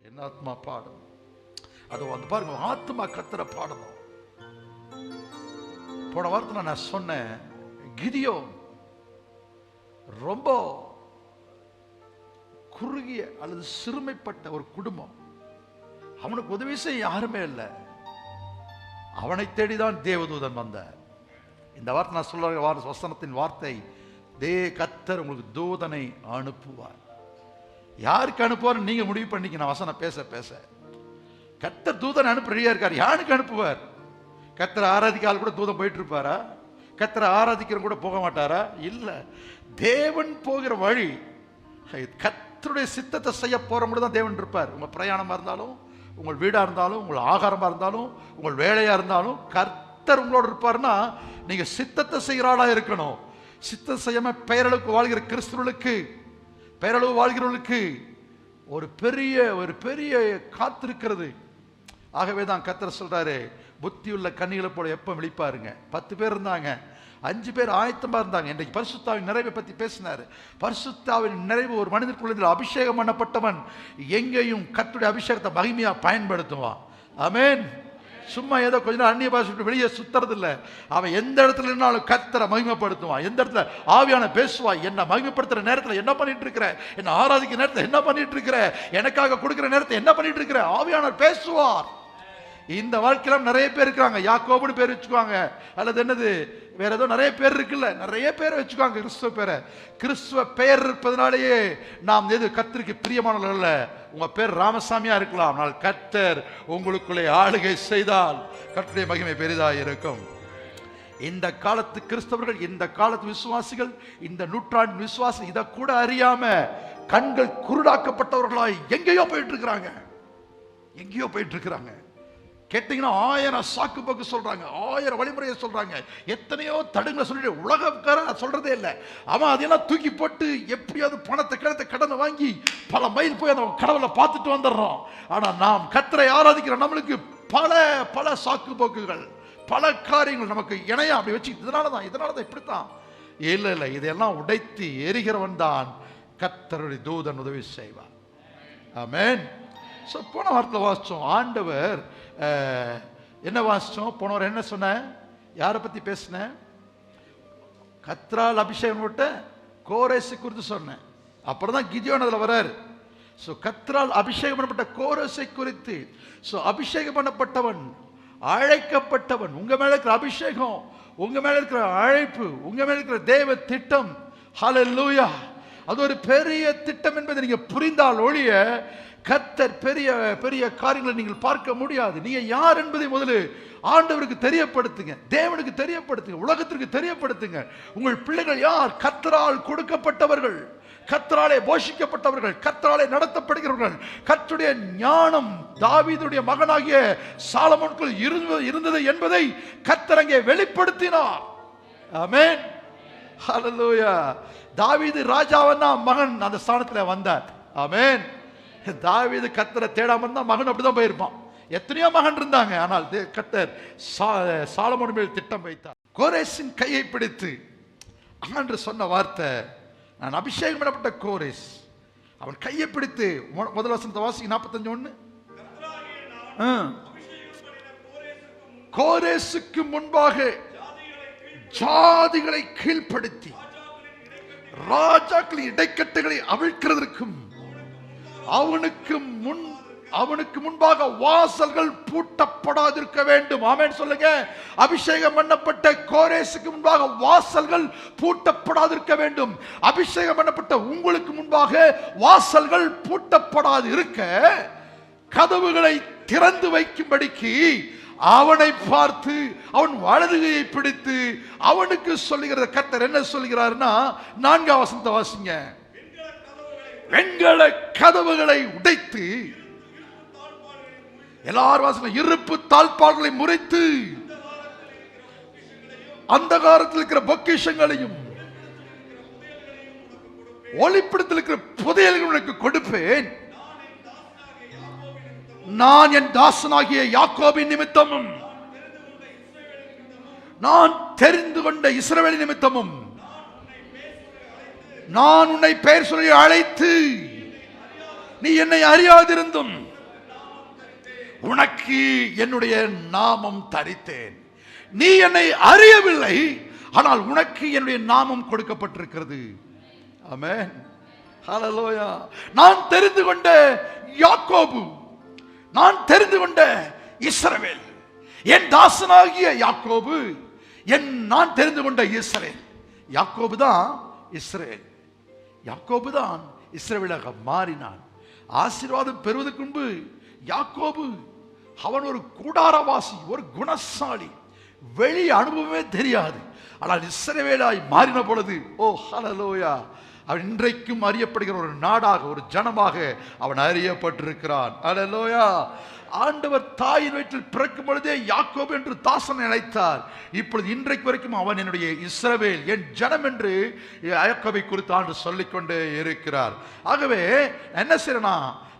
என் ஆத்மா பாடும். அது வந்து பாருங்க, ஆத்மா கத்தரை பாடணும். போன வாரத்தில் நான் சொன்னேன், கிதியோன் ரொம்ப குறுகிய அல்லது சிறுமைப்பட்ட ஒரு குடும்பம். அவனுக்கு உதவி செய்ய யாருமே இல்லை. அவனை தேடிதான் தேவதூதன் வந்தார். இந்த வார்த்தை நான் சொல்ற வசனத்தின் வார்த்தை, கத்தர் உங்களுக்கு தூதனை அனுப்புவார். யாருக்கு அனுப்புவார் நீங்க முடிவு பண்ணிக்க. நான் வசனம் பேச பேச கத்தர் தூதனை அனுப்ப ரெடியா இருக்கார். யாருக்கு அனுப்புவார்? கத்தரை ஆராதிக்கால் கூட தூதன் போயிட்டு இருப்பாரா? கத்தரை ஆராதிக்கிற கூட போக மாட்டாரா? இல்ல. தேவன் போகிற வழி, கத்தருடைய சித்தத்தை செய்ய போற மட்டும் தான் தேவன் இருப்பார். உங்க பிரயாணமா இருந்தாலும், உங்கள் வீடா இருந்தாலும், உங்கள் ஆகாரமா இருந்தாலும், உங்கள் வேலையா இருந்தாலும், கர்த்தர் உங்களோட இருப்பாருன்னா நீங்க சித்தத்தை செய்கிறாளா இருக்கணும். சித்தம் செய்யாம பெயரளவுக்கு வாழ்கிற கிறிஸ்துவர்களுக்கு, பெயரளவு வாழ்கிறவர்களுக்கு ஒரு பெரிய காத்திருக்கிறது. ஆகவே தான் கர்த்தர் சொல்றாரு, புத்தியுள்ள கன்னிகளை போல எப்ப விழிப்பாருங்க. 10 பேர் இருந்தாங்க, 5 பேர் ஆயத்தமா இருந்தாங்க. இன்றைக்கு பரிசுத்தாவின் நிறைவை பத்தி பேசினாரு. பரிசுத்தாவின் நிறைவு ஒரு மனிதனுக்குள்ள அபிஷேகம் பண்ணப்பட்டவன் எங்கேயும் கர்த்தருடைய அபிஷேகத்தை மகிமையா பயன்படுத்துவான். ஆமென். சும்மா ஏதோ கொஞ்ச நேரம் அந்நிய பாஷை வெளியே சுத்துறது இல்லை. அவன் எந்த இடத்துல இருந்தாலும் கர்த்தரை மகிமைப்படுத்துவான். எந்த இடத்துல ஆவியான பேசுவா, என்ன மகிமைப்படுத்துற நேரத்தில் என்ன பண்ணிட்டு இருக்கிற, என்ன ஆராதிக்கிற நேரத்தில் என்ன பண்ணிட்டு இருக்கிற, எனக்காக கொடுக்கிற நேரத்தை என்ன பண்ணிட்டு இருக்கிற, ஆவியானவர் பேசுவார். இந்த வாழ்க்கையில நிறைய பேர் இருக்கிறாங்க. யாக்கோபுன்னு பேர் வச்சுக்குவாங்க, அல்லது என்னது வேற ஏதோ நிறைய பேர் இருக்குல்ல, நிறைய பேர் வச்சுக்குவாங்க கிறிஸ்துவ பேரை. கிறிஸ்துவ பெயர் இருப்பதனாலேயே நாம் எது கர்த்தருக்கு பிரியமானவர்கள் அல்ல. உங்க பேர் ராமசாமியா இருக்கலாம், ஆனால் கர்த்தர் உங்களுக்குள்ளே ஆளுகை செய்தால் கர்த்தருடைய மகிமை பெரிதாக இருக்கும். இந்த காலத்து கிறிஸ்தவர்கள், இந்த காலத்து விசுவாசிகள், இந்த நூற்றாண்டின் விசுவாசி இதை கூட அறியாம கண்கள் குருடாக்கப்பட்டவர்களாய் எங்கேயோ போயிட்டு இருக்கிறாங்க. எங்கேயோ போயிட்டு இருக்கிறாங்க. கேட்டீங்கன்னா 1000 சாக்கு போக்கு சொல்றாங்க, 1000 வழிமுறையை சொல்றாங்க, எத்தனையோ தடுங்க சொல்லிட்டு உலகக்காரன் சொல்றதே இல்லை. அவன் அதெல்லாம் தூக்கி போட்டு எப்படியாவது பணத்தை கிடத்தை கடனை வாங்கி பல மைல் போய் அந்த கடவுளை பார்த்துட்டு வந்துடுறோம். ஆனா நாம் கர்த்தரை ஆராதிக்கிற நம்மளுக்கு பல சாக்கு போக்குகள், பல காரியங்கள் நமக்கு இணையா அப்படி வச்சு இதனாலதான் இப்படித்தான். இல்ல, இதெல்லாம் உடைத்து எரிகிறவன் தான் கர்த்தருடைய தூதன் உதவி செய்வான். ஆமென். போன வாரத்தில் வாசிச்சோம், ஆண்டவர் என்ன வாசிச்சோம்? போனவர் என்ன சொன்ன, யாரை பத்தி பேசின? கர்த்தரால் அபிஷேகம் விட்ட கோரேசை குறித்து சொன்னேன். அப்புறம் தான் கிதியோன் அதுல வராரு. கர்த்தரால் அபிஷேகம் பண்ணப்பட்ட கோரேசை குறித்து, அபிஷேகம் பண்ணப்பட்டவன், அழைக்கப்பட்டவன், உங்க மேல இருக்கிற அபிஷேகம், உங்க மேல இருக்கிற அழைப்பு, உங்க மேல இருக்கிற தேவ திட்டம், ஹல்லேலூயா, அது ஒரு பெரிய திட்டம் என்பதை நீங்க புரிந்தால் ஒழிய கர்த்தர் பெரிய பெரிய காரியங்களை நீங்கள் பார்க்க முடியாது. நீங்க யார் என்பதை முதல்ல ஆண்டவருக்கு தெரியப்படுத்துங்க, தேவனுக்கு தெரியப்படுத்துங்க, உலகத்திற்கு தெரியப்படுத்துங்க. உங்கள் பிள்ளைகள் யார்? கர்த்தரால் கொடுக்கப்பட்டவர்கள், கர்த்தராலே போஷிக்கப்பட்டவர்கள், கர்த்தராலே நடத்தப்படுகிறவர்கள். கர்த்தருடைய ஞானம் தாவீதுடைய மகனாகிய சாலமோனுக்குள் இருந்தது என்பதை கர்த்தர் அங்கே வெளிப்படுத்தினார். ஆமென், ஹல்லேலூயா. தாவீது ராஜாவன்னா மகன் அந்த ஸ்தானத்தில் வந்தார். ஆமென். தாவீது கர்த்தரை தேடாம இருந்தா மகன் அப்படிதான் போயிருப்பான். எத்தனையோ மகன் இருந்தாங்க, ஆனால் கர்த்தர் சாலமோன் மேல் திட்டம் வைத்தார். கோரேசின் கையை பிடித்து ஆண்டு சொன்ன வார்த்தை, நான் அபிஷேகம் பண்ணப்பட்ட கோரேஸ், அவன் கையை பிடித்து முதல் வசனத்தை வாசி 45:1. கோரேசுக்கு முன்பாக ஜாதிகளை கீழ்ப்படுத்தி ராஜாக்களின் இடைக்கட்டுகளை அவிழ்க்கிறதற்கும் அவனுக்கு முன்பாக வாசல்கள் பூட்டப்படாதிருக்க வேண்டும். ஆமென் சொல்லுங்க. அபிஷேகம் பண்ணப்பட்ட கோரேசுக்கு முன்பாக வாசல்கள் பூட்டப்படாதிருக்க வேண்டும். அபிஷேகம் பண்ணப்பட்ட உங்களுக்கு முன்பாக வாசல்கள் பூட்டப்படாது இருக்க கதவுகளை திறந்து வைக்கும்படிக்கு அவனை பார்த்து அவன் வலதுகையை பிடித்து அவனுக்கு சொல்லுகிற கர்த்தர் என்ன சொல்கிறார்னா, 4ஆம் வசனத்தை வாசிங்க. வெண்கல கதவுகளை உடைத்து, எல்லாரும் வாசனை, இருப்பு தாழ்பால்களை முறித்து அந்தகாரத்தில் இருக்கிற பொக்கிஷங்களையும் ஒளிப்படத்தில் இருக்கிற புதையல்களுக்கு கொடுப்பேன். நான் என் தாசனாகிய யாக்கோபின் நிமித்தமும் நான் தெரிந்து கொண்ட இஸ்ரவேலின் நிமித்தமும் நான் உன்னை பெயர் சொல்லி அழைத்து நீ என்னை அறியாதிருந்தும் உனக்கு என்னுடைய நாமம் தரித்தேன். நீ என்னை அறியவில்லை, ஆனால் உனக்கு என்னுடைய நாமம் கொடுக்கப்பட்டிருக்கிறது. ஆமென். ஹல்லேலூயா. நான் தெரிந்து கொண்ட யாக்கோபு, நான் தெரிந்து கொண்ட இஸ்ரவேல், என் தாசனாகிய யாக்கோபு, நான் தெரிந்து கொண்ட இஸ்ரவேல். யாக்கோபு தான் இஸ்ரவேல், யாக்கோபு தான் இஸ்ரவேலாக மாறினான். ஆசீர்வாதம் பெறுவதற்கு முன்பு யாக்கோபு அவன் ஒரு கூடாரவாசி, ஒரு குணசாலி, வெளி அனுபவமே தெரியாது. ஆனால் இஸ்ரவேலாய் மாறின பொழுது, ஓ ஹல்லேலூயா, அவன் இன்றைக்கும் அறியப்படுகிற ஒரு நாடாக, ஒரு ஜனமாக அவன் அறியப்பட்டிருக்கிறான். ஹல்லேலூயா. ஆண்டவர் தாயின் வயிற்றில் பிறக்கும் பொழுதே யாக்கோபு என்று தாசனை அழைத்தார். இப்பொழுது இன்றைக்கு வரைக்கும் அவன் என்னுடைய இஸ்ரவேல், என் ஜனம் என்று யாக்கோபை குறித்து ஆண்டு சொல்லிக்கொண்டே இருக்கிறார். ஆகவே என்ன செய்யறேன்னா,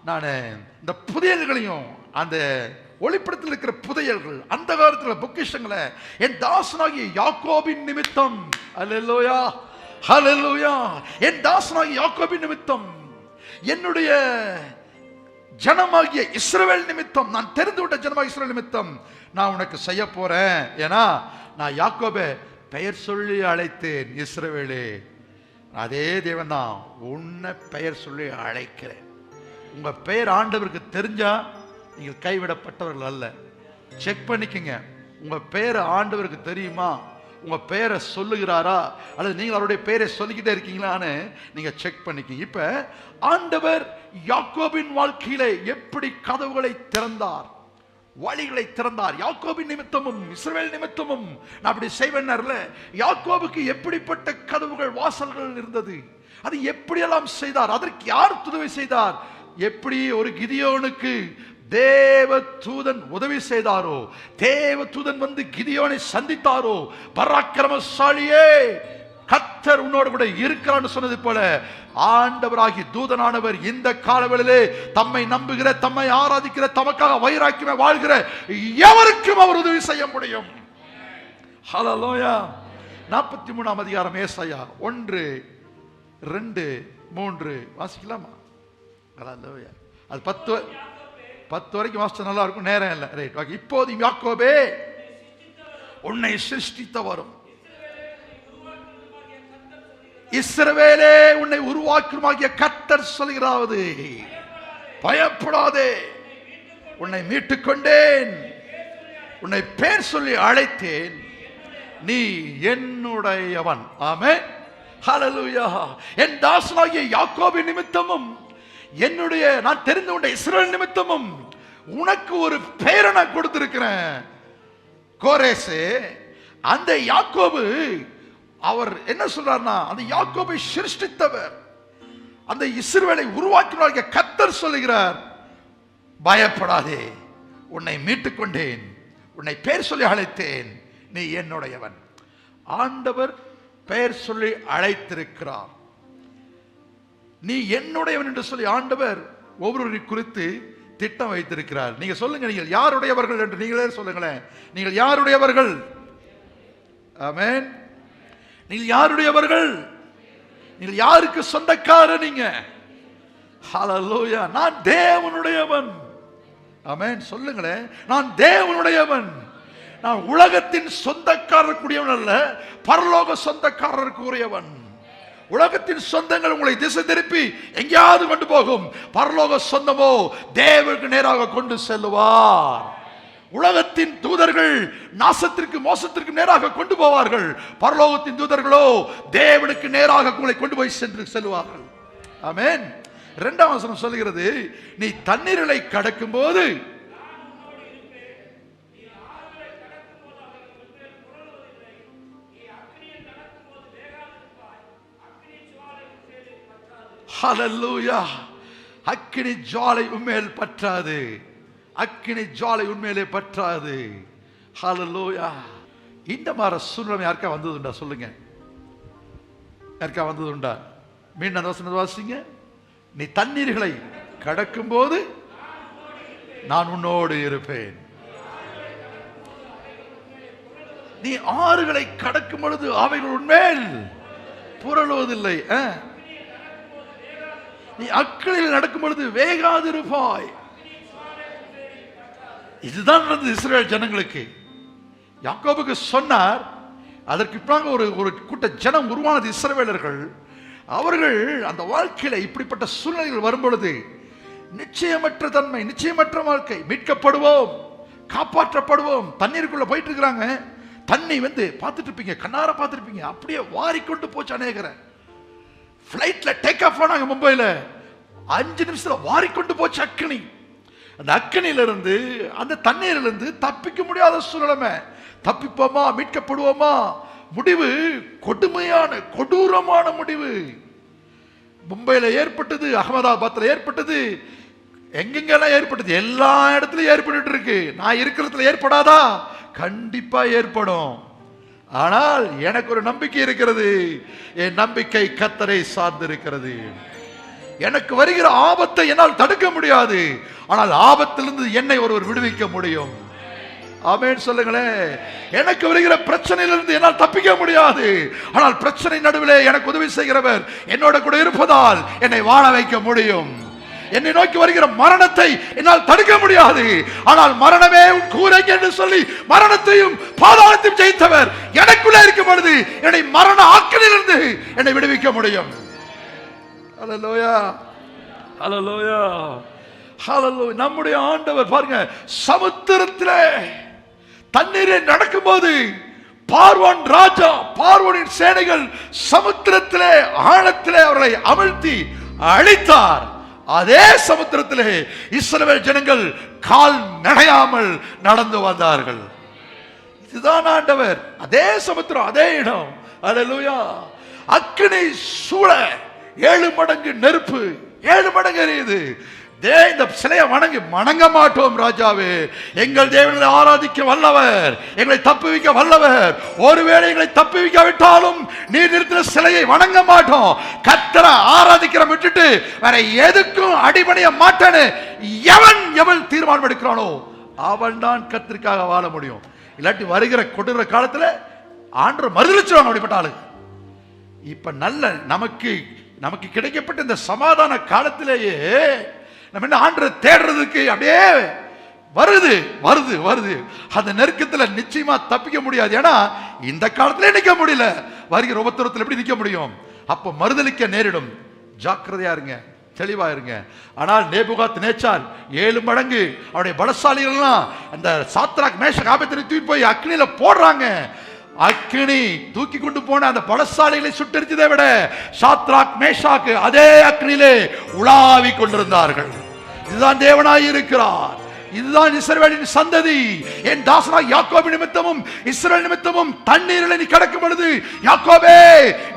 நான் இந்த புதையல்களையும், அந்த ஒளிப்படத்தில் இருக்கிற புதையல்கள், அந்த காலத்தில் பொக்கிஷங்களை என் தாசனாகிய யாக்கோபின் நிமித்தம், ஹல்லேலூயா ஹல்லேலூயா, என் தாசனாகிய யாக்கோபின் நிமித்தம், என்னுடைய ஜனமாகிய இஸ்ரவேல் நிமித்தம், நான் தெரிந்து கொண்ட ஜனமாகிய இஸ்ரவேல் நிமித்தம் நான் உனக்கு செய்ய போறேன். ஏன்னா நான் யாக்கோபை பெயர் சொல்லி அழைத்தேன். இஸ்ரவேலே, அதே தேவன் தான் உன்னை பெயர் சொல்லி அழைக்கிறேன். உங்க பெயர் ஆண்டவருக்கு தெரிஞ்சா நீங்கள் கைவிடப்பட்டவர்கள் அல்ல. செக் பண்ணிக்கங்க, உங்க பெயர் ஆண்டவருக்கு தெரியுமா? உங்க பெயரை சொல்லுகிறாரா, அல்லது நீங்கள் அவருடைய பெயரை சொல்லிக்கிட்டே இருக்கீங்களான்னு நீங்க செக் பண்ணிக்கங்க. இப்ப ஆண்டவர் யாக்கோபின் வாழ்க்கையிலே எப்படி கதவுகளை திறந்தார், வழிகளை திறந்தார். யாக்கோபின் நிமித்தமும் இஸ்ரவேல் நிமித்தமும் நான் அப்படி செய்வேன்ல. யாக்கோபுக்கு எப்படிப்பட்ட கதவுகள், வாசல்கள் இருந்தது, அது எப்படியெல்லாம் செய்தார், அதற்கு யார் உதவி செய்தார்? எப்படி ஒரு கிதியோனுக்கு தேவ தூதன் உதவி செய்தாரோ, தேவ தூதன் வந்து கிதியோனை சந்தித்தாரோ, பராக்கிரமசாலியே கர்த்தர் உன்னோடு கூட இருக்கிறான்னு சொன்னது போல, ஆண்டவராகி தூதனானவர் இந்த காலவெளியிலே தம்மை நம்புகிற, தம்மை ஆராதிக்கிற, தமக்காக வைராக்கியமே வாழ்கிற எவருக்கும் அவர் உதவி செய்ய முடியும். ஹல்லேலூயா. 43ஆம் அதிகாரம் ஏசாயா 1, 2, 3 வாசிக்கலாமா? ஹல்லேலூயா. அது 10 வரைக்கும் வாசிச்சா நல்லா இருக்கும், நேரம் இல்லை. Right, okay. இப்போது யாக்கோபே, உன்னை சிருஷ்டித்தவரும் இஸ்ரவேலே, உன்னை உருவாக்குமாகிய கர்த்தர் சொல்கிறாவது, பயப்படாதே, உன்னை மீட்டுக் கொண்டேன், உன்னை பேர் சொல்லி அழைத்தேன், நீ என்னுடையவன். ஆமென். ஹல்லேலூயா. என் தாசனாகிய யாக்கோபின் நிமித்தமும், என்னுடைய நான் தெரிந்து கொண்ட இஸ்ரவேல் நிமித்தமும் உனக்கு ஒரு பெயரை நான் கொடுத்திருக்கிறேன். கோரேசே, அந்த யாக்கோபு, அவர் என்ன சொல்றார்னா, அந்த யாக்கோபை சிருஷ்டித்தவர், அந்த இஸ்ரவேலை உருவாக்கினார் கர்த்தர் சொல்லுகிறார், பயப்படாதே, உன்னை மீட்டுக் கொண்டேன், உன்னை பெயர் சொல்லி அழைத்தேன், நீ என்னுடையவன். ஆண்டவர் பெயர் சொல்லி அழைத்திருக்கிறார். நீ என்னுடையவன் என்று சொல்லி ஆண்டவர் ஒவ்வொரு குறித்து திட்டம் வைத்திருக்கிறார். நீங்க சொல்லுங்க, நீங்கள் யாருடையவர்கள் என்று நீங்களே சொல்லுங்களேன். நீங்கள் யாருடையவர்கள்? ஆமென். நீங்கள் யாருடையவர்கள்? நீங்கள் யாருக்கு சொந்தக்காரர்? நீங்க ஹல்லேலூயா. நான் தேவனுடையவன். ஆமென். சொல்லுங்களேன், நான் தேவனுடையவன். நான் உலகத்தின் சொந்தக்காரருக்குரியவன் அல்ல, பரலோக சொந்தக்காரருக்கு உரியவன். உலகத்தின் சொந்தங்கள் உங்களை திசை திருப்பி எங்கேயாவது கொண்டு போகும். பரலோக சொந்தமோ தேவனுக்கு நேராக கொண்டு செல்லுவார். உலகத்தின் தூதர்கள் நாசத்திற்கு, மோசத்திற்கு நேராக கொண்டு போவார்கள். பரலோகத்தின் தூதர்களோ தேவனுக்கு நேராக உங்களை கொண்டு போய் செல்வார்கள். ஆமென். 2ஆம் வசனம் சொல்கிறது, நீ தண்ணீர்களை கடக்கும் போது ஹல்லேலூயா, அக்கினி ஜுவாலை உண்மையில் பற்றாது, அக்கினி ஜுவாலை உண்மையிலே பற்றாது. ஹல்லேலூயா. இந்த மாதிரி சூழ்நிலை யாருக்கா வந்ததுண்டா? சொல்லுங்க, யாருக்கா வந்ததுண்டா? மீண்டும் அந்த வசனத்தை வாசிங்க. நீ தண்ணீர்களை கடக்கும் போது நான் உன்னோடு இருப்பேன். நீ ஆறுகளை கடக்கும் பொழுது அவைகள் உன்மேல் புரளுவதில்லை. நீ அக்கினியில் நடக்கும் பொழுது வேகாதிருப்பாய். இதுதான் நடந்தது இஸ்ரவேல் ஜனங்களுக்கு. யாக்கோபுக்கு சொன்னார். அதற்கு பிறகு ஒரு கூட்ட ஜனம் உருவானது இஸ்ரவேலர்கள். அவர்கள் அந்த வாழ்க்கையில இப்படிப்பட்ட சூழ்நிலைகள் வரும் பொழுது நிச்சயமற்ற தன்மை, நிச்சயமற்ற வாழ்க்கை, மீட்கப்படுவோம், காப்பாற்றப்படுவோம். தண்ணீருக்குள்ள போயிட்டு இருக்கிறாங்க. தண்ணி வந்து பார்த்துட்டு இருப்பீங்க, கண்ணார பார்த்துருப்பீங்க, அப்படியே வாரிக்கொண்டு போச்சு. அநேகர பிளைட்ல டேக் ஆஃப் ஆனாங்க மும்பைல, 5 நிமிஷத்துல வாரிக்கொண்டு போச்சு அக்கினி. அந்த அக்கினியிலிருந்து, அந்த தண்ணீரிலிருந்து தப்பிக்க முடியாத சூழ்நிலை. தப்பிப்போமா, மீட்கப்படுவோமா? முடிவு கொடுமையான, கொடூரமான முடிவு. மும்பையில ஏற்பட்டது, அகமதாபாத்ல ஏற்பட்டது, எங்கெங்கெல்லாம் ஏற்பட்டது, எல்லா இடத்துலயும் ஏற்பட்டு இருக்கு. நான் இருக்கிறதுல ஏற்படாதா? கண்டிப்பா ஏற்படும். ஆனால் எனக்கு ஒரு நம்பிக்கை இருக்கிறது. என் நம்பிக்கை கர்த்தரை சார்ந்து இருக்கிறது. எனக்கு வருகிற ஆபத்தை என்னால் தடுக்க முடியாது, ஆனால் ஆபத்திலிருந்து என்னை ஒருவர் விடுவிக்க முடியும். ஆமென் சொல்லுங்களேன். எனக்கு வருகிற பிரச்சனையிலிருந்து என்னால் தப்பிக்க முடியாது, ஆனால் பிரச்சனை நடுவிலே எனக்கு உதவி செய்கிறவர் என்னோட கூட இருப்பதால் என்னை வாழ வைக்க முடியும். என்னை நோக்கி வருகிற மரணத்தை என்னால் தடுக்க முடியாது, ஆனால் மரணமே உன் கூரை என்று சொல்லி மரணத்தையும் பாதாளத்தையும் ஜெயித்தவர் எனக்குள்ளே இருக்கும் பொழுது என்னை மரண ஆக்கிலிருந்து என்னை விடுவிக்க முடியும். ஹல்லேலூயா, ஹல்லேலூயா, ஹல்லேலூயா. நம்முடைய ஆண்டவர் பாருங்க, சமுத்திரத்திலே தண்ணீரில் நடக்கும்போது பார்வோன் ராஜா, பார்வோனின் சேனைகள் சமுத்திரத்திலே ஆழத்திலே அவர்களை அமிழ்த்தி அழித்தார். அதே சமுத்திரத்திலே இஸ்ரவேல் ஜனங்கள் கால் நனையாமல் நடந்து வந்தார்கள். இதுதான் ஆண்டவர். அதே சமுத்திரம், அதே இடம். அல்லேலூயா. அக்கினி சூழ 7 மடங்கு நெருப்பு, 7 மடங்கு எரியுது. இந்த சிலையை வணங்க மாட்டோம் ராஜாவே. எங்கள் தேவனை ஆராதிக்க வல்லவர், எங்களை தப்புவிக்க வல்லவர். ஒருவேளை எங்களை தப்புவிக்காவிட்டாலும் நீர் நிறுத்தின சிலையை வணங்க மாட்டோம். கர்த்தரை ஆராதிக்கிற விட்டுட்டு வேற எதுக்கும் அடிபணிய மாட்டேன்னு எவன் தீர்மானம் எடுக்கிறானோ அவன் தான் கர்த்தருக்காக வாழ முடியும். இல்லாட்டி வருகிற கொட்டுற காலத்துல ஆண்டவர் மறுதலிச்சுவாங்க அப்படிப்பட்ட ஆளு. இப்ப நல்ல நமக்கு கிடைக்கப்பட்ட இந்த சமாதான காலத்திலேயே நம்ம என்ன ஆண்டரை தேடுறதுக்கு அப்படியே வருது. அந்த நெருக்கத்தில் நிச்சயமா தப்பிக்க முடியாது. ஏன்னா இந்த காலத்திலே நிக்க முடியல, வருகிற உபத்திரத்தில் எப்படி நிக்க முடியும்? அப்ப மறுதலிக்க நேரிடும். ஜாக்கிரதையா இருங்க, தெளிவா இருங்க. ஆனால் நேபுகாத் நேச்சார் 7 மடங்கு அவருடைய பலசாலிகள்லாம் அந்த சாத்ராக் மேஷக் ஆபேத்நேகோ தூக்கி போய் அக்னியில போடுறாங்க. அக்கினி தூக்கி கொண்டு போன அந்த பலசாலிகளை சுட்டெரிச்சதை விட சாத்ராக் மேஷாக்கு அதே அக்னியிலே உலாவி கொண்டிருந்தார்கள். இதுதான் தேவனாய் இருக்கிறார். இதுதான் இஸ்ரவேலின் சந்ததி. என் தாசனாய் யாக்கோபு நிமித்தமும் இஸ்ரவேல் நிமித்தமும் தண்ணீரில் நீ கடக்கும் பொழுது யாக்கோபே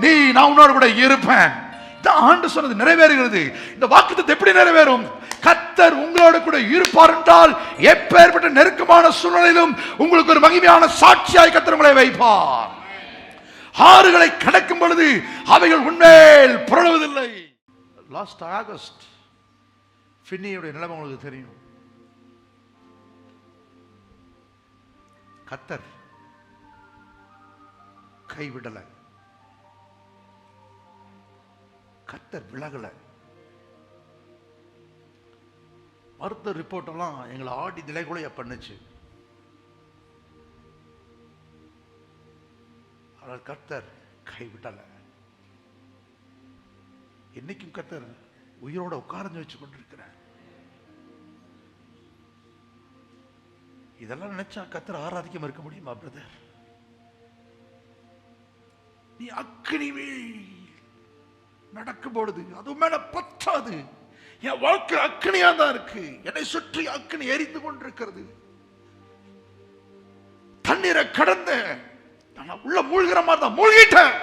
நீ நான் உன்னோடு கூட இருப்பேன். ஆண்டு சொன்னது நிறைவேறுகிறது. இந்த வாக்குத்தத்தம் எப்படி நிறைவேறும்? கர்த்தர் உங்களோடு கூட இருப்பார் என்றால் எப்பேற்பட்ட நெருக்கமான சூழ்நிலையிலும் உங்களுக்கு ஒரு மகிமையான சாட்சியாய் கர்த்தர் உங்களை வைப்பார். ஆறுகளை கடக்கும் பொழுது அவைகள் உண்மையில் புரளுவதில்லை. லாஸ்ட் ஆகஸ்ட் ஃபின்னியுடைய நிலைமை உங்களுக்கு தெரியும். கர்த்தர் கைவிடல, கர்த்தர் விலகல. மருத்துவ ரிப்போர்ட் எல்லாம் எங்களை ஆடி நிலைகுலைய பண்ணுச்சு. ஆனால் கர்த்தர் கைவிடல. இன்னைக்கும் கர்த்தர் உயிரோட உட்கார்ந்து வச்சு கொண்டிருக்கிறார். இதெல்லாம் நினைச்சா கர்த்தர் ஆராதிக்காம இருக்க முடியுமா பிரதர்? நீ அக்கினி நடக்கும் பொழுது அது மேல பற்றாது. என் வாழ்க்கை அக்கினியா தான் இருக்கு, என்னை சுற்றி அக்கினி எரிந்து கொண்டிருக்கிறது. தண்ணீரை கடந்த நான் உள்ள மூழ்கிற மாதிரி தான் மூழ்கிட்டேன்.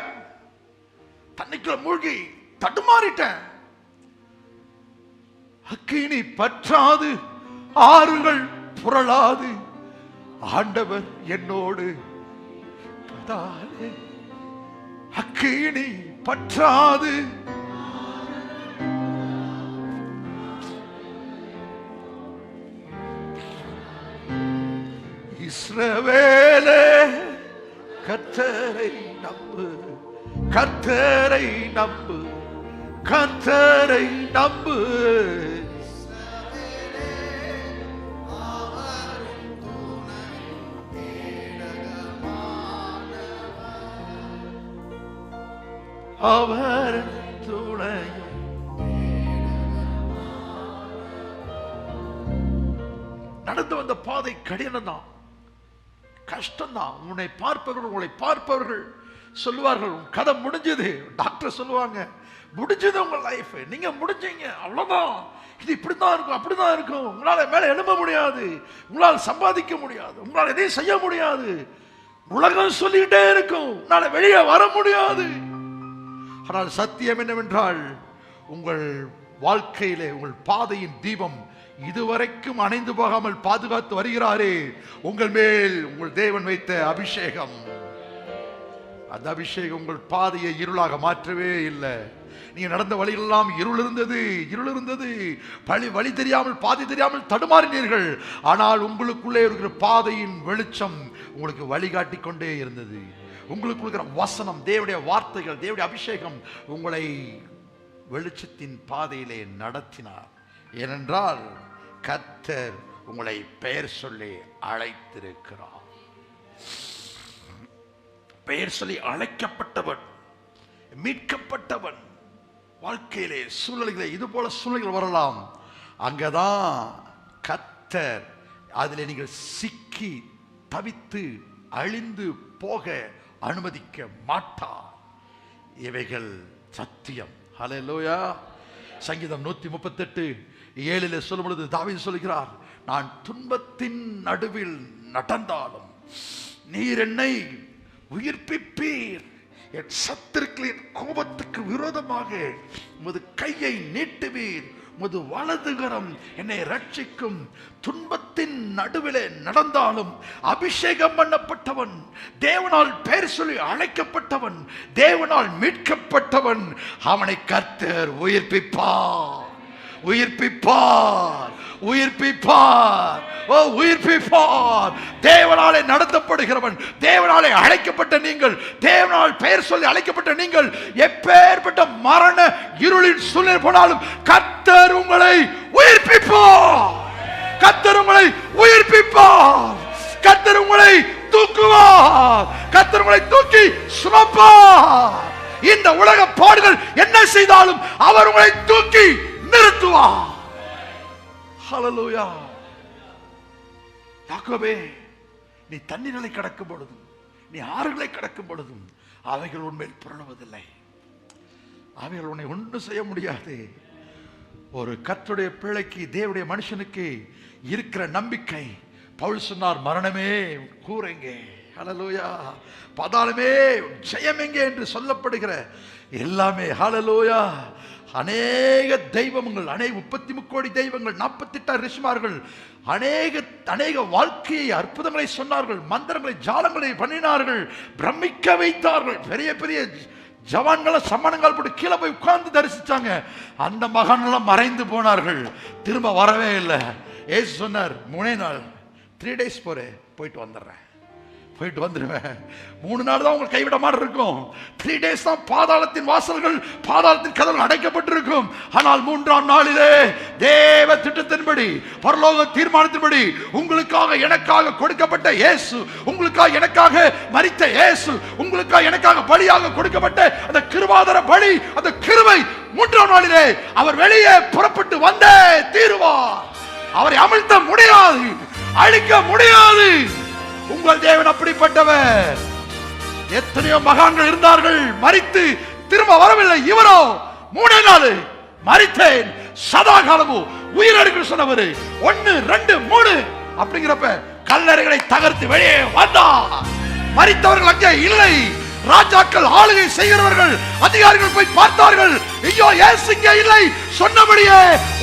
தண்ணிக்குள்ள மூழ்கி தடுமாறிட்டேன். அக்கினி பற்றாது, ஆறுகள் புரளாது. ஆண்டவர் என்னோடு அக்கினி பற்றாது. இஸ்ரவேலே கர்த்தரை நம்பு, கர்த்தரை நம்பு, கர்த்தரை நம்பு. அவர் துணையும் நடந்து வந்த பாதை கடினம் தான், கஷ்டம் தான். உன்னை பார்ப்பவர்கள், உங்களை பார்ப்பவர்கள் சொல்லுவார்கள் உன் கதை முடிஞ்சது. டாக்டர் சொல்லுவாங்க முடிஞ்சது உங்க லைஃப், நீங்க முடிஞ்சீங்க, அவ்வளவுதான், இது இப்படிதான் இருக்கும், அப்படிதான் இருக்கும், உங்களால மேல எழும்ப முடியாது, உங்களால் சம்பாதிக்க முடியாது, உங்களால் எதையும் செய்ய முடியாது, உலகம் சொல்லிக்கிட்டே இருக்கும், உன்னால வெளியே வர முடியாது. ஆனால் சத்தியம் என்னவென்றால் உங்கள் வாழ்க்கையிலே உங்கள் பாதையின் தீபம் இதுவரைக்கும் அணைந்து போகாமல் பாதுகாத்து வருகிறாரே உங்கள் மேல் உங்கள் தேவன் வைத்த அபிஷேகம். அந்த அபிஷேகம் உங்கள் பாதையை இருளாக மாற்றவே இல்லை. நீங்க நடந்த வழியெல்லாம் இருள் இருந்தது, வழி தெரியாமல் பாதை தெரியாமல் தடுமாறினீர்கள். ஆனால் உங்களுக்குள்ளே இருக்கிற பாதையின் வெளிச்சம் உங்களுக்கு வழிகாட்டி கொண்டே இருந்தது. உங்களுக்கு இருக்கிற வசனம், தேவனுடைய வார்த்தைகள், தேவனுடைய அபிஷேகம் உங்களை வெளிச்சத்தின் பாதையிலே நடத்தினார். ஏனென்றால் கர்த்தர் உங்களை பெயர் சொல்லி அழைத்திருக்கிறார். பெயர் சொல்லி அழைக்கப்பட்டவன், மீட்கப்பட்டவன். வாழ்க்கையிலே சூழ்நிலைகளே இது போல சூழ்நிலைகள் வரலாம். அங்கதான் கர்த்தர் அதில் நீங்கள் சிக்கி தவித்து அழிந்து போக அனுமதிக்க மாட்டார். இவைகள் சத்தியம். ஹல்லேலூயா. சங்கீதம் 138:7 சொல்லும் பொழுது தாவீது சொல்கிறார், நான் துன்பத்தின் நடுவில் நடந்தாலும் நீர் என்னை உயிர்ப்பிப்பீர், என் சத்துருக்களின் கோபத்துக்கு விரோதமாக உமது கையை நீட்டுவீர், உமது வலதுகரம் என்னை ரட்சிக்கும். துன்பத்தின் நடுவிலே நடந்தாலும் அபிஷேகம் பண்ணப்பட்டவன், தேவனால் பெயர் சொல்லி அழைக்கப்பட்டவன், தேவனால் மீட்கப்பட்டவன், அவனை கர்த்தர் உயிர்ப்பிப்பார், உயிர்ப்பிப்பார், உயிர்ப்பிப்பார், ஓ உயிர்ப்பிப்பார். தேவனாலே நடத்தப்படுகிறவன், தேவனாலே அழைக்கப்பட்ட நீங்கள், தேவனால் பெயர் சொல்லி அழைக்கப்பட்ட நீங்கள், எப்பேற்பட்ட மரண இருளின் சூழ்நிலை போனாலும் கர்த்தர் உங்களை உயிர்ப்பிப்பார், கர்த்தர் உங்களை உயிர்ப்பிப்பார், கர்த்தர் உங்களை தூக்குவார், கர்த்தர் உங்களை தூக்கி சுமப்பார். இந்த உலக பாடுகள் என்ன செய்தாலும் அவர் உங்களை தூக்கி நிறுத்துவார். ஹல்லேலூயா. யாக்கோபே, நீ தண்ணீரை கடக்கும் பொழுதும், நீ ஆறுகளை கடக்கும் பொழுதும் அவைகள் உண்மையில் புரளுவதில்லை, அவைகள் உன்னை ஒன்றும் செய்ய முடியாது. ஒரு கர்த்தருடைய பிள்ளைக்கு, தேவனுடைய மனுஷனுக்கு இருக்கிற நம்பிக்கை, பவுல் சொன்னார், மரணமே கூரெங்கே, ஹல்லேலூயா, பாதாளமே ஜெயம் எங்கே என்று சொல்லப்படுகிற எல்லாமே, ஹல்லேலூயா. அநேக தெய்வங்கள், 33 கோடி தெய்வங்கள், 48 ரிஷிமார்கள் அநேக வாழ்க்கையை, அற்புதங்களை சொன்னார்கள், மந்திரங்களை, ஜாலங்களை பண்ணினார்கள், பிரமிக்க வைத்தார்கள். பெரிய பெரிய ஜவான்களை சம்மணங்கள் போட்டு கீழே போய் உட்கார்ந்து தரிசிச்சாங்க. அந்த மகான்லாம் மறைந்து போனார்கள், திரும்ப வரவே இல்லை. ஏசு சொன்னார், 3 நாள் 3 days போயிட்டு வந்துடுறேன், போயிட்டு வந்துடுவேன். 3 நாள் தான் உங்களுக்கு கைவிட மாதிரி இருக்கும். 3 days தான் பாதாளத்தின் வாசல்கள், பாதாளத்தின் கதவுகள் அடைக்கப்பட்டிருக்கும். ஆனால் 3ஆம் நாளிலே தேவ திட்டத்தின்படி, பரலோக தீர்மானத்தின்படி உங்களுக்காக எனக்காக கொடுக்கப்பட்ட இயேசு, உங்களுக்காக எனக்காக மரித்த இயேசு, உங்களுக்காக எனக்காக பலியாக கொடுக்கப்பட்ட அந்த கிருபாதார பலி, அந்த கிருபை 3ஆம் நாளிலே அவர் வெளியே புறப்பட்டு வந்தே தீருவார். அவரை அமிழ்த்த முடியாது, அழிக்க முடியாது. உங்கள் தேவன் அப்படிப்பட்டவர். எத்தனையோ மகான்கள் இருந்தார்கள், மரித்து திரும்ப வரவில்லை. இவரோ 3 நாள் மரித்தேன், சதா காலமும் உயிரெடுக்க சொன்னவர். 1 2 3 அப்படிங்கிறப்ப கல்லறைகளை தகர்த்து வெளியே வந்தார். மரித்தவர்கள் அங்கே இல்லை. ராஜாக்கள், ஆளுகை செய்கிறவர்கள், அதிகாரிகள் போய் பார்த்தார்கள், ஐயோ இயேசு இங்கே இல்லை, சொன்னபடியே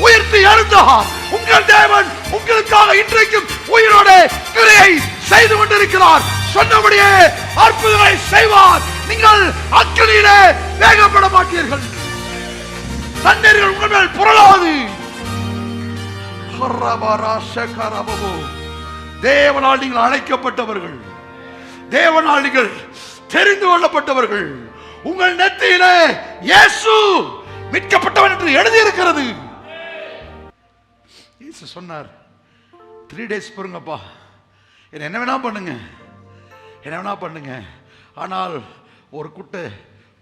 உயிர்த்து எழுந்தார். உங்கள் தேவன் உங்களுக்காக இன்றைக்கும் உயிரோடு கிரியை செய்து கொண்டிருக்கிறார். சொன்னபடியே அற்புதங்களை செய்வார். நீங்கள் அக்கினியிலே வேகப்பட மாட்டீர்கள், தண்ணீர்கள் உங்கள் மேல் புரளாது. தேவனால் நீங்கள் அழைக்கப்பட்டவர்கள், தேவனால் நீங்கள் தெரிந்து கொள்ளப்பட்டவர்கள். உங்கள் நெத்தியிலே இயேசு மீட்கப்பட்டவன் என்று எழுதியிருக்கிறது. இயேசு சொன்னார், 3 days பொறுங்கப்பா, என்ன வேணா பண்ணுங்க, என்ன வேணா பண்ணுங்க, ஆனால் ஒரு கூட்ட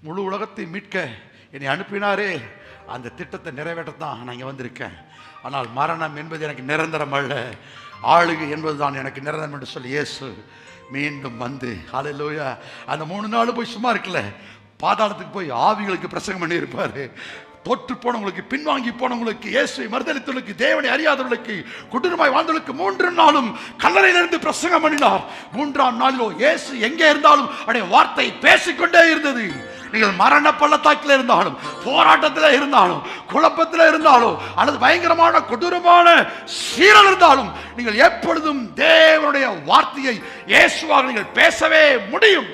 முழு உலகத்தை மீட்க என்னை அனுப்பினாரே, அந்த திட்டத்தை நிறைவேற்றத்தான் நான் இங்கே வந்திருக்கேன். ஆனால் மரணம் என்பது எனக்கு நிரந்தரம் அல்ல, ஆளுகை என்பதுதான் எனக்கு நிரந்தரம் என்று சொல்லி இயேசு மீண்டும் வந்து, ஹல்லேலூயா, அந்த 3 நாள் போய் சும்மா இருக்கல, பாதாளத்துக்கு போய் ஆவிகளுக்கு பிரசங்கம் பண்ணி இருப்பாரு. தோற்று போனவங்களுக்கு, பின்வாங்கி போனவங்களுக்கு, இயேசுவை மறுதலித்தவர்களுக்கு, தேவனை அறியாதவர்களுக்கு, கொடூரமாய் வாழ்ந்தவர்களுக்கு 3 நாளும் கல்லறையிலிருந்து பிரசங்கம் பண்ணினார். 3ஆம் நாளிலோ இயேசு எங்கே இருந்தாலும் அவருடைய வார்த்தை பேசிக்கொண்டே இருந்தது. நீங்கள் மரண பள்ளத்தாக்கில் இருந்தாலும், போராட்டத்தில் இருந்தாலும், குழப்பத்தில் இருந்தாலும், அல்லது பயங்கரமான கொடூரமான சீரல் இருந்தாலும், நீங்கள் எப்பொழுதும் தேவனுடைய வார்த்தையை இயேசுவாக நீங்கள் பேசவே முடியும்.